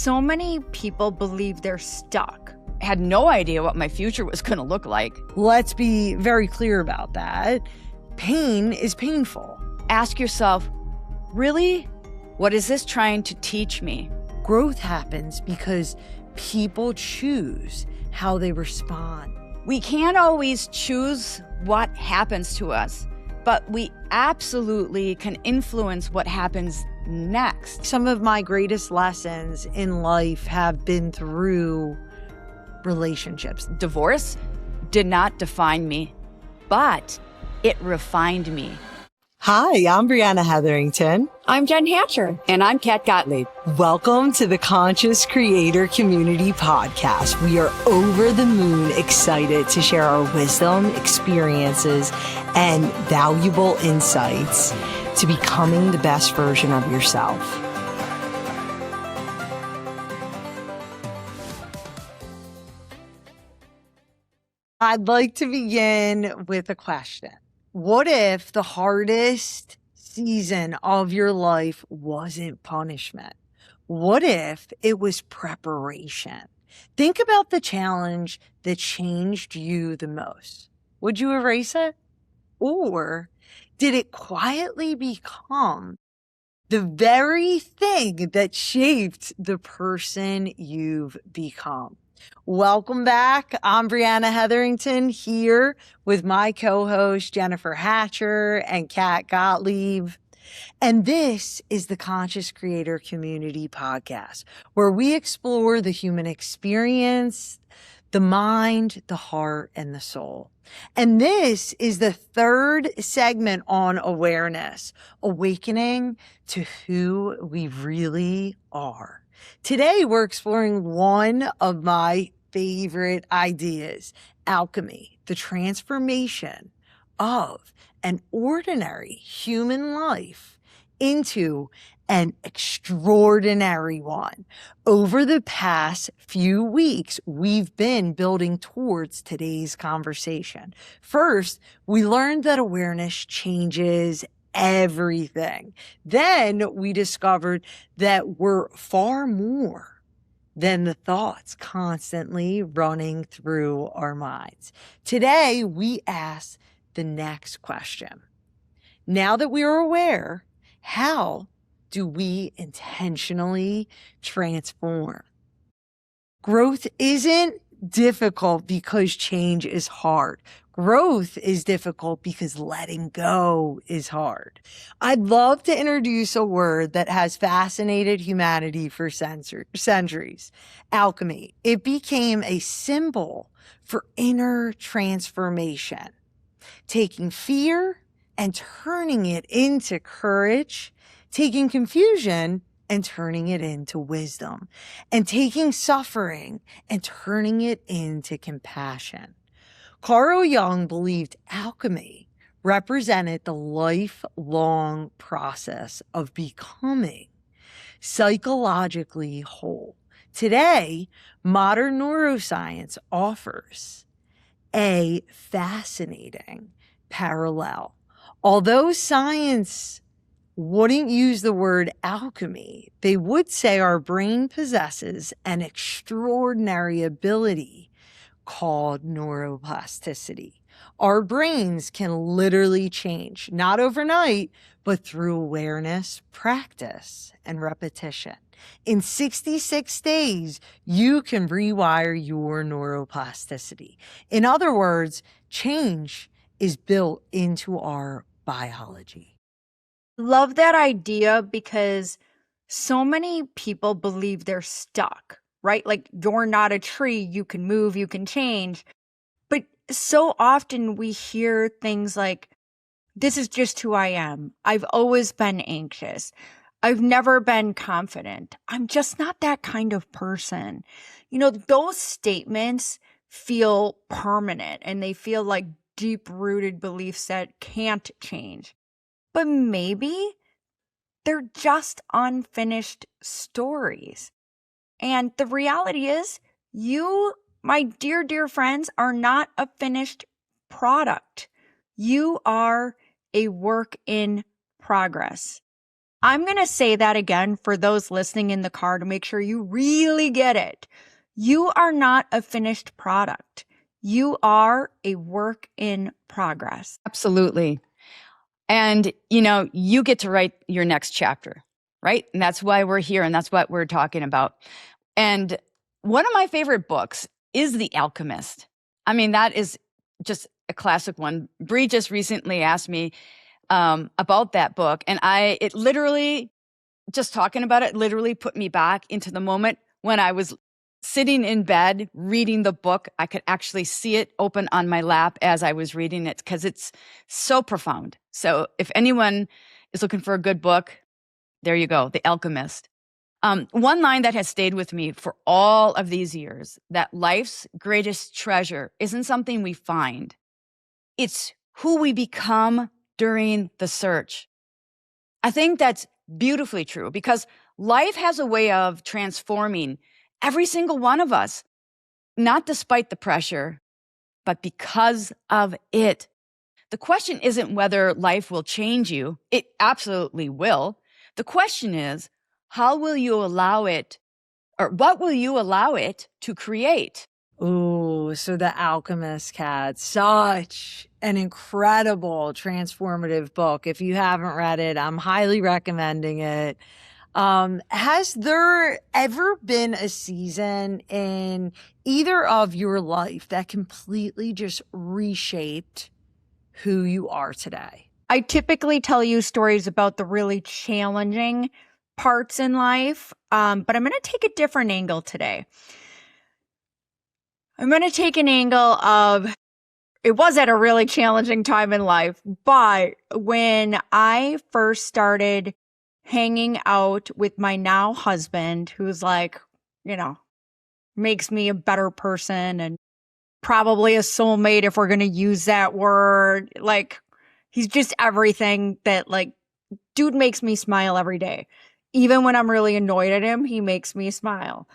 So many people believe they're stuck. I had no idea what my future was going to look like. Let's be very clear about that. Pain is painful. Ask yourself, really? What is this trying to teach me? Growth happens because people choose how they respond. We can't always choose what happens to us, but we absolutely can influence what happens next. Some of my greatest lessons in life have been through relationships. Divorce did not define me, but it refined me. Hi, I'm Briana Hetherington. I'm Jen Hatcher. And I'm Kat Gottlieb. Welcome to the Conscious Creator Community Podcast. We are over the moon excited to share our wisdom, experiences, and valuable insights to becoming the best version of yourself. I'd like to begin with a question. What if the hardest season of your life wasn't punishment? What if it was preparation? Think about the challenge that changed you the most. Would you erase it? Or did it quietly become the very thing that shaped the person you've become? Welcome back. I'm Briana Hetherington here with my co-host Jennifer Hatcher and Kat Gottlieb. And this is the Conscious Creator Community Podcast, where we explore the human experience, the mind, the heart, and the soul. And this is the third segment on awareness, awakening to who we really are. Today, we're exploring one of my favorite ideas, alchemy, the transformation of an ordinary human life into an extraordinary one. Over the past few weeks, we've been building towards today's conversation. First, we learned that awareness changes everything. Then we discovered that we're far more than the thoughts constantly running through our minds. Today, we ask the next question. Now that we are aware, how do we intentionally transform? Growth isn't difficult because change is hard. Growth is difficult because letting go is hard. I'd love to introduce a word that has fascinated humanity for centuries, alchemy. It became a symbol for inner transformation, taking fear and turning it into courage, taking confusion and turning it into wisdom, and taking suffering and turning it into compassion. Carl Jung believed alchemy represented the lifelong process of becoming psychologically whole. Today, modern neuroscience offers a fascinating parallel. Although science wouldn't use the word alchemy, they would say our brain possesses an extraordinary ability called neuroplasticity. Our brains can literally change, not overnight, but through awareness, practice, and repetition. In 66 days, you can rewire your neuroplasticity. In other words, change is built into our biology. Love that idea because so many people believe they're stuck, right? Like you're not a tree, you can move, you can change. But so often we hear things like, this is just who I am. I've always been anxious. I've never been confident. I'm just not that kind of person. You know, those statements feel permanent and they feel like deep-rooted beliefs that can't change. But maybe they're just unfinished stories. And the reality is, you, my dear, dear friends, are not a finished product. You are a work in progress. I'm going to say that again for those listening in the car to make sure you really get it. You are not a finished product. You are a work in progress. Absolutely. And, you get to write your next chapter, right? And that's why we're here. And that's what we're talking about. And one of my favorite books is The Alchemist. I mean, that is just a classic one. Bree just recently asked me about that book. And it literally, just talking about it, literally put me back into the moment when I was sitting in bed reading the book. I could actually see it open on my lap as I was reading it because it's so profound. So if anyone is looking for a good book, there you go, The Alchemist. One line that has stayed with me for all of these years, that life's greatest treasure isn't something we find. It's who we become during the search. I think that's beautifully true because life has a way of transforming every single one of us, not despite the pressure, but because of it. The question isn't whether life will change you. It absolutely will. The question is, how will you allow it, or what will you allow it to create? Ooh, so The Alchemist, Kat, such an incredible transformative book. If you haven't read it, I'm highly recommending it. Has there ever been a season in either of your life that completely just reshaped who you are today? I typically tell you stories about the really challenging parts in life, but I'm going to take a different angle today. I'm going to take an angle of it was at a really challenging time in life, but when I first started hanging out with my now husband, who's like, makes me a better person and probably a soulmate if we're going to use that word. Like, he's just everything that, like, dude makes me smile every day. Even when I'm really annoyed at him, he makes me smile.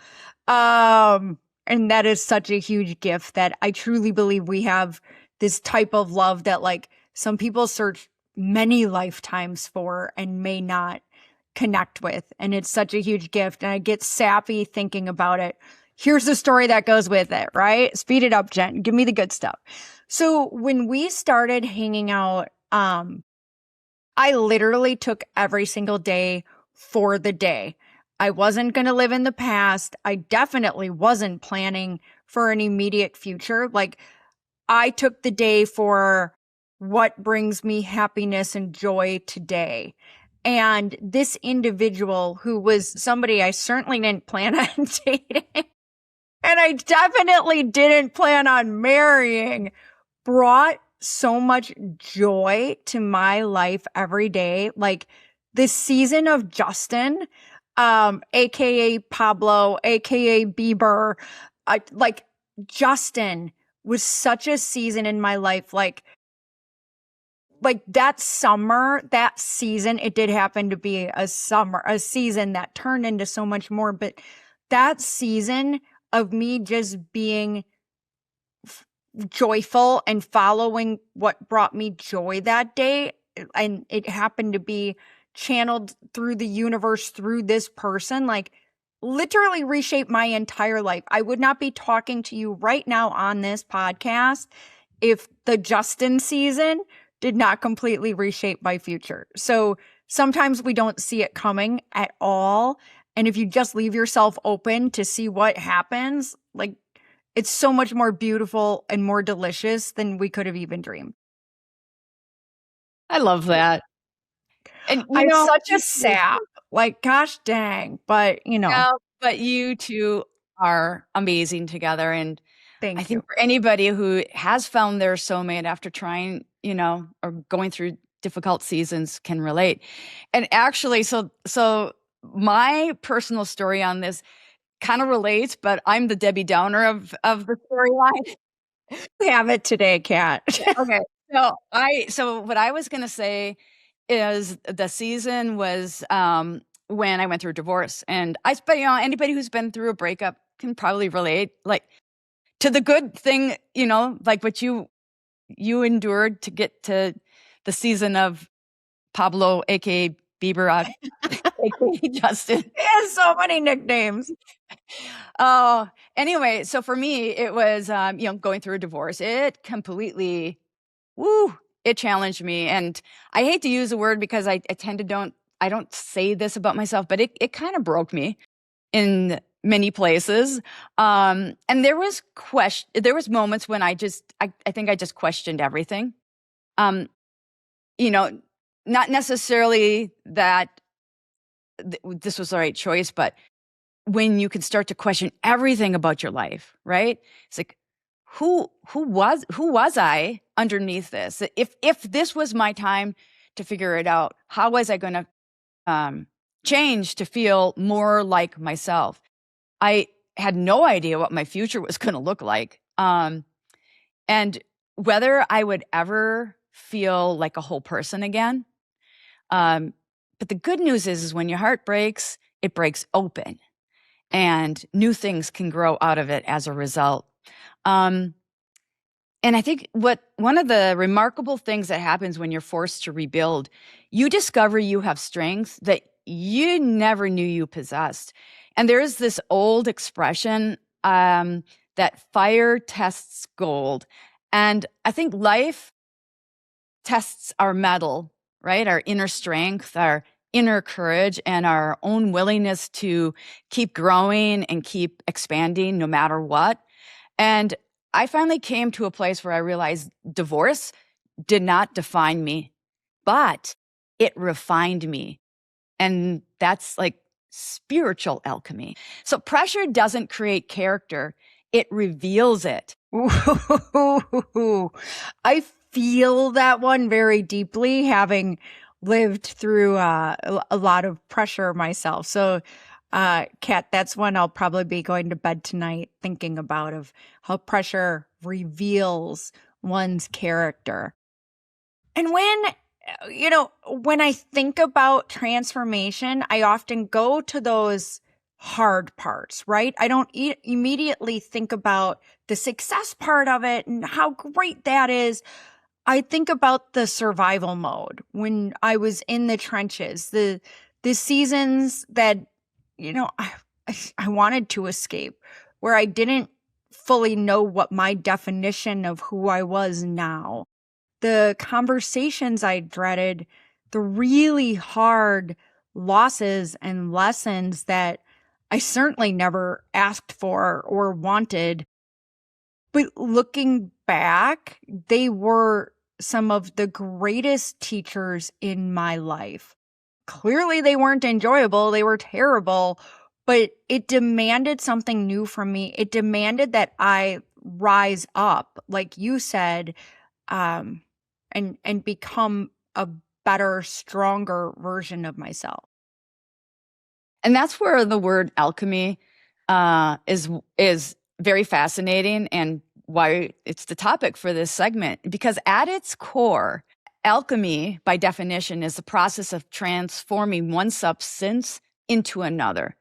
And that is such a huge gift that I truly believe we have this type of love that, like, some people search many lifetimes for and may not connect with. And it's such a huge gift. And I get sappy thinking about it. Here's the story that goes with it, right? Speed it up, Jen. Give me the good stuff. So when we started hanging out, I literally took every single day for the day. I wasn't going to live in the past. I definitely wasn't planning for an immediate future. Like, I took the day for what brings me happiness and joy today. And this individual, who was somebody I certainly didn't plan on dating, and I definitely didn't plan on marrying, brought so much joy to my life every day. Like, this season of Justin, aka Pablo, aka Bieber, like, Justin was such a season in my life. Like that summer, that season, it did happen to be a season that turned into so much more. But that season of me just being joyful and following what brought me joy that day, and it happened to be channeled through the universe through this person, like, literally reshaped my entire life. I would not be talking to you right now on this podcast if the Justin season did not completely reshape my future. So sometimes we don't see it coming at all. And if you just leave yourself open to see what happens, like, it's so much more beautiful and more delicious than we could have even dreamed. I love that. And I'm such a sap. Like, gosh dang. But, Yeah, but you two are amazing together. And thank I you. think for anybody who has found their soulmate after trying, or going through difficult seasons can relate. And actually, so my personal story on this kind of relates, but I'm the Debbie Downer of the storyline. We have it today, Kat. Okay. So what I was going to say is the season was when I went through a divorce, and but anybody who's been through a breakup can probably relate, like, to the good thing, like what you endured to get to the season of Pablo, aka Bieber out. AKA Justin. He has so many nicknames. Oh, anyway, so for me, it was, going through a divorce. It completely, it challenged me. And I hate to use the word because I don't say this about myself, but it kind of broke me in many places. And there was moments when I think I just questioned everything. Not necessarily that this was the right choice, but when you can start to question everything about your life, right? It's like, who was I underneath this? If this was my time to figure it out, how was I going to change to feel more like myself? I had no idea what my future was going to look like, and whether I would ever feel like a whole person again. But the good news is when your heart breaks, it breaks open, and new things can grow out of it as a result. And I think one of the remarkable things that happens when you're forced to rebuild, you discover you have strengths that you never knew you possessed. And there is this old expression that fire tests gold. And I think life tests our mettle, right? Our inner strength, our inner courage, and our own willingness to keep growing and keep expanding no matter what. And I finally came to a place where I realized divorce did not define me, but it refined me. And that's like spiritual alchemy. So pressure doesn't create character, it reveals it. Ooh, I feel that one very deeply, having lived through a lot of pressure myself. So, Kat, that's one I'll probably be going to bed tonight thinking about, of how pressure reveals one's character. And when I think about transformation, I often go to those hard parts, right? I don't immediately think about the success part of it and how great that is. I think about the survival mode when I was in the trenches, the seasons that, I wanted to escape, where I didn't fully know what my definition of who I was now. The conversations I dreaded, the really hard losses and lessons that I certainly never asked for or wanted. But looking back, they were some of the greatest teachers in my life. Clearly, they weren't enjoyable. They were terrible, but it demanded something new from me. It demanded that I rise up, like you said, and become a better, stronger version of myself. And that's where the word alchemy is very fascinating, and why it's the topic for this segment. Because at its core, alchemy, by definition, is the process of transforming one substance into another.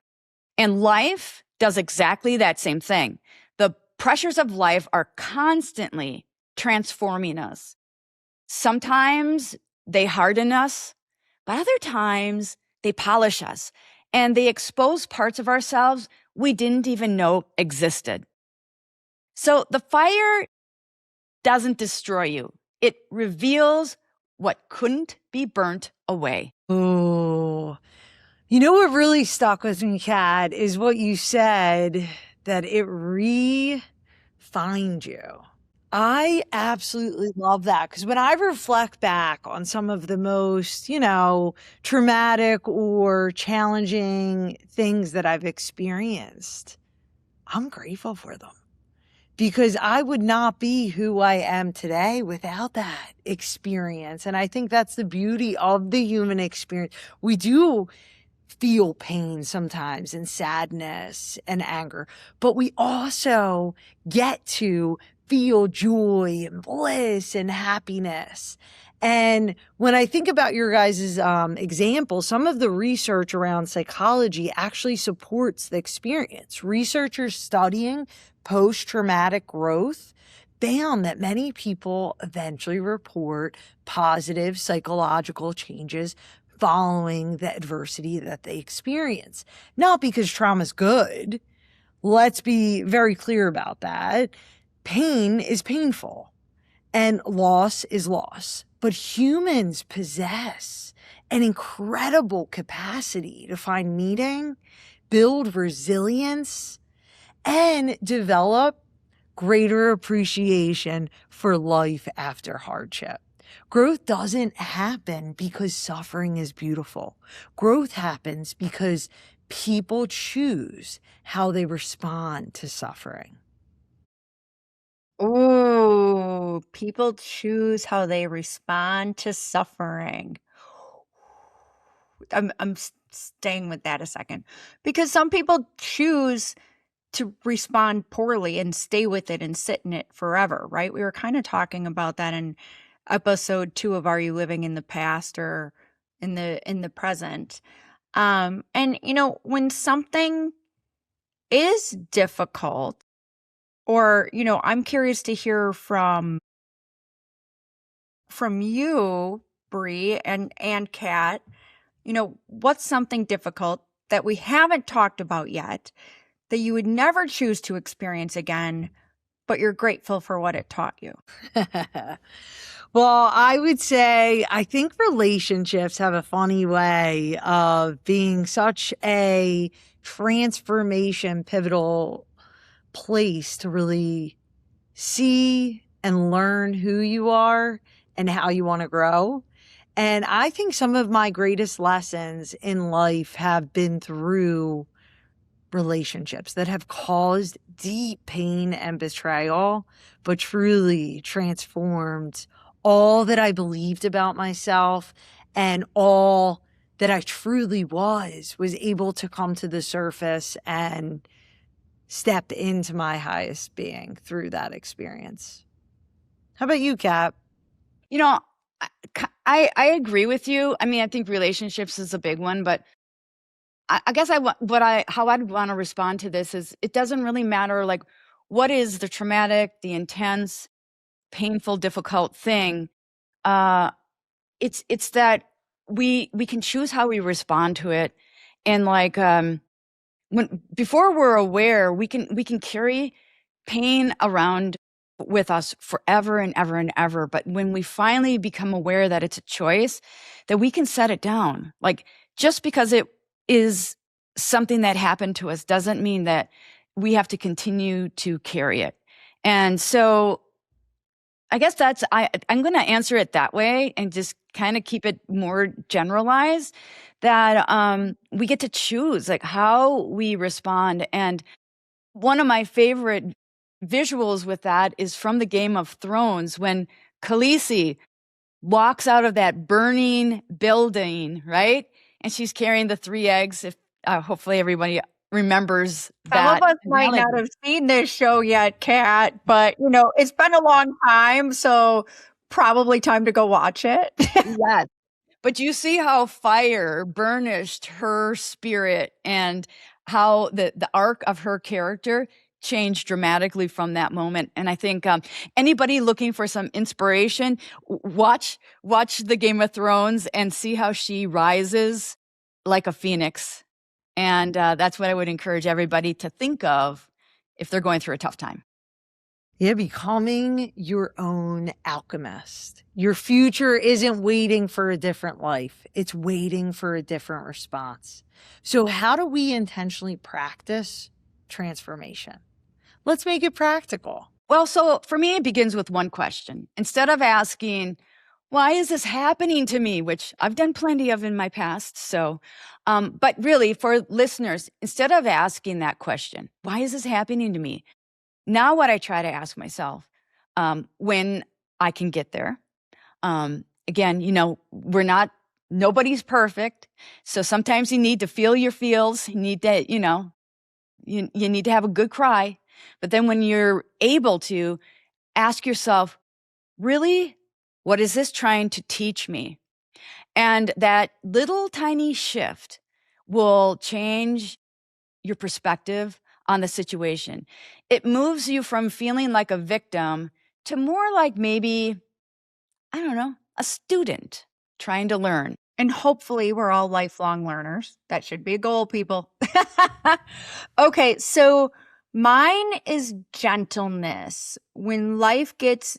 And life does exactly that same thing. The pressures of life are constantly transforming us. Sometimes they harden us, but other times they polish us, and they expose parts of ourselves we didn't even know existed. So the fire doesn't destroy you. It reveals what couldn't be burnt away. Oh, what really stuck with me, Kat, is what you said, that it refined you. I absolutely love that, because when I reflect back on some of the most, traumatic or challenging things that I've experienced, I'm grateful for them, because I would not be who I am today without that experience. And I think that's the beauty of the human experience. We do feel pain sometimes, and sadness and anger, but we also get to feel joy and bliss and happiness. And when I think about your guys' example, some of the research around psychology actually supports the experience. Researchers studying post-traumatic growth found that many people eventually report positive psychological changes following the adversity that they experience. Not because trauma's good. Let's be very clear about that. Pain is painful and loss is loss. But humans possess an incredible capacity to find meaning, build resilience, and develop greater appreciation for life after hardship. Growth doesn't happen because suffering is beautiful. Growth happens because people choose how they respond to suffering. Ooh, people choose how they respond to suffering. I'm staying with that a second, because some people choose to respond poorly and stay with it and sit in it forever, right? We were kind of talking about that in episode 2 of Are You Living in the Past or in the present? And when something is difficult, or I'm curious to hear from you, Bree, and Kat, what's something difficult that we haven't talked about yet that you would never choose to experience again, but you're grateful for what it taught you? Well, I would say I think relationships have a funny way of being such a transformation pivotal place to really see and learn who you are and how you want to grow. And I think some of my greatest lessons in life have been through relationships that have caused deep pain and betrayal, but truly transformed all that I believed about myself, and all that I truly was able to come to the surface and step into my highest being through that experience. How about you, Kat? You know, I agree with you. I mean, I think relationships is a big one, but I guess how I'd want to respond to this is it doesn't really matter like what is the traumatic, the intense, painful, difficult thing. It's that we can choose how we respond to it, and like before we're aware, we can carry pain around with us forever and ever and ever. But when we finally become aware that it's a choice, that we can set it down. Like just because it is something that happened to us doesn't mean that we have to continue to carry it. And so I guess I'm going to answer it that way and just kind of keep it more generalized, that we get to choose like how we respond. And one of my favorite visuals with that is from the Game of Thrones when Khaleesi walks out of that burning building, right? And she's carrying the 3 eggs. If hopefully everybody remembers that. Some of us might not have seen this show yet, Kat, but it's been a long time, so probably time to go watch it. Yes. But you see how fire burnished her spirit and how the arc of her character changed dramatically from that moment. And I think anybody looking for some inspiration, watch the Game of Thrones and see how she rises like a phoenix. And that's what I would encourage everybody to think of if they're going through a tough time. Yeah, becoming your own alchemist. Your future isn't waiting for a different life. It's waiting for a different response. So how do we intentionally practice transformation? Let's make it practical. Well, so for me, it begins with one question. Instead of asking, why is this happening to me? Which I've done plenty of in my past. So, but really for listeners, instead of asking that question, why is this happening to me? Now what I try to ask myself, when I can get there, again, nobody's perfect. So sometimes you need to feel your feels. You need to, you need to have a good cry. But then when you're able to ask yourself, really, what is this trying to teach me? And that little tiny shift will change your perspective on the situation. It moves you from feeling like a victim to more like maybe, I don't know, a student trying to learn. And hopefully we're all lifelong learners. That should be a goal, people. Okay, so mine is gentleness. When life gets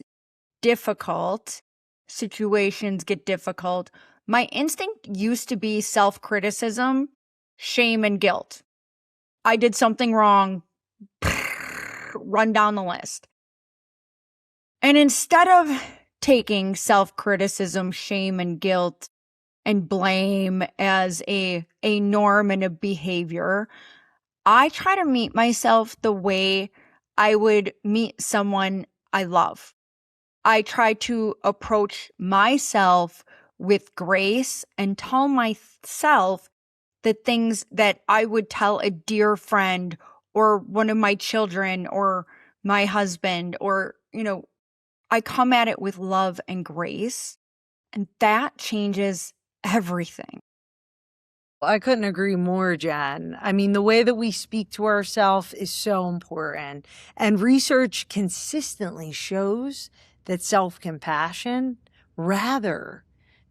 difficult, situations get difficult, my instinct used to be self-criticism, shame, and guilt. I did something wrong, run down the list. And instead of taking self-criticism, shame, and guilt and blame as a norm and a behavior, I try to meet myself the way I would meet someone I love. I try to approach myself with grace and tell myself the things that I would tell a dear friend or one of my children or my husband, or, I come at it with love and grace, and that changes everything. I couldn't agree more, Jen. I mean, the way that we speak to ourselves is so important. And research consistently shows that self-compassion, rather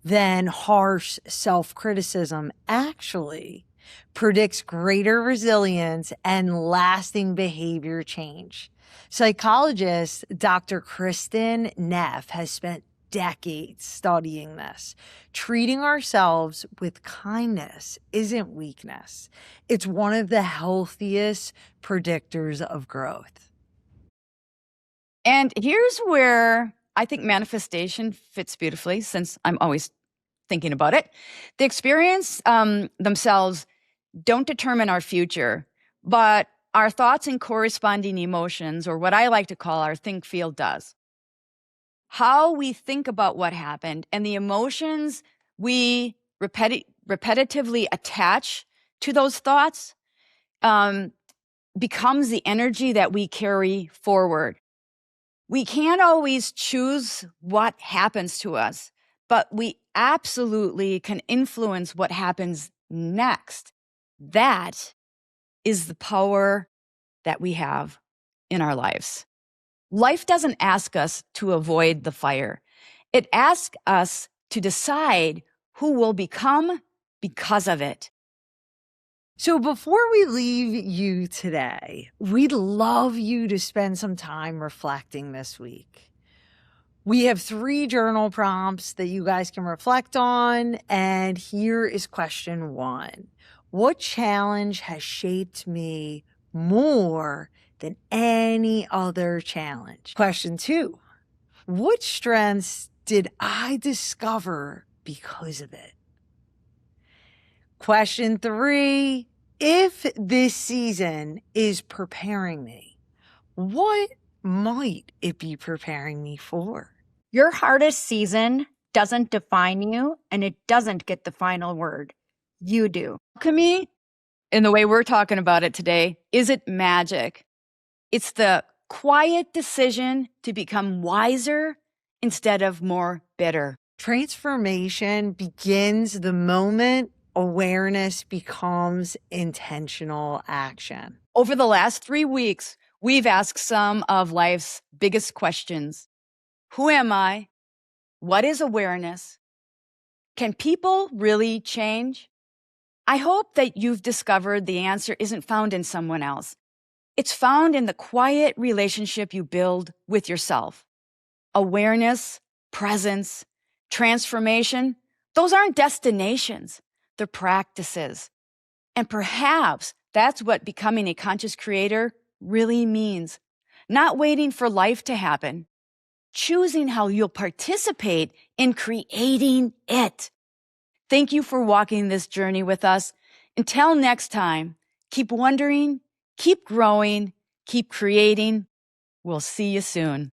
than harsh self-criticism, actually predicts greater resilience and lasting behavior change. Psychologist Dr. Kristen Neff has spent decades studying this. Treating ourselves with kindness isn't weakness. It's one of the healthiest predictors of growth. And here's where I think manifestation fits beautifully, since I'm always thinking about it. The experience themselves don't determine our future, but our thoughts and corresponding emotions, or what I like to call our think feel, does. How we think about what happened and the emotions we repetitively attach to those thoughts becomes the energy that we carry forward. We can't always choose what happens to us, but we absolutely can influence what happens next. That is the power that we have in our lives. Life doesn't ask us to avoid the fire. It asks us to decide who we'll become because of it. So before we leave you today, we'd love you to spend some time reflecting this week. We have 3 journal prompts that you guys can reflect on, and here is question 1. What challenge has shaped me more than any other challenge? Question 2. What strengths did I discover because of it? Question 3. If this season is preparing me, what might it be preparing me for? Your hardest season doesn't define you, and it doesn't get the final word. You do. Alchemy, in the way we're talking about it today, isn't magic. It's the quiet decision to become wiser instead of more bitter. Transformation begins the moment awareness becomes intentional action. Over the last 3 weeks, we've asked some of life's biggest questions. Who am I? What is awareness? Can people really change? I hope that you've discovered the answer isn't found in someone else. It's found in the quiet relationship you build with yourself. Awareness, presence, transformation, those aren't destinations, they're practices. And perhaps that's what becoming a conscious creator really means. Not waiting for life to happen, choosing how you'll participate in creating it. Thank you for walking this journey with us. Until next time, keep wondering, keep growing, keep creating. We'll see you soon.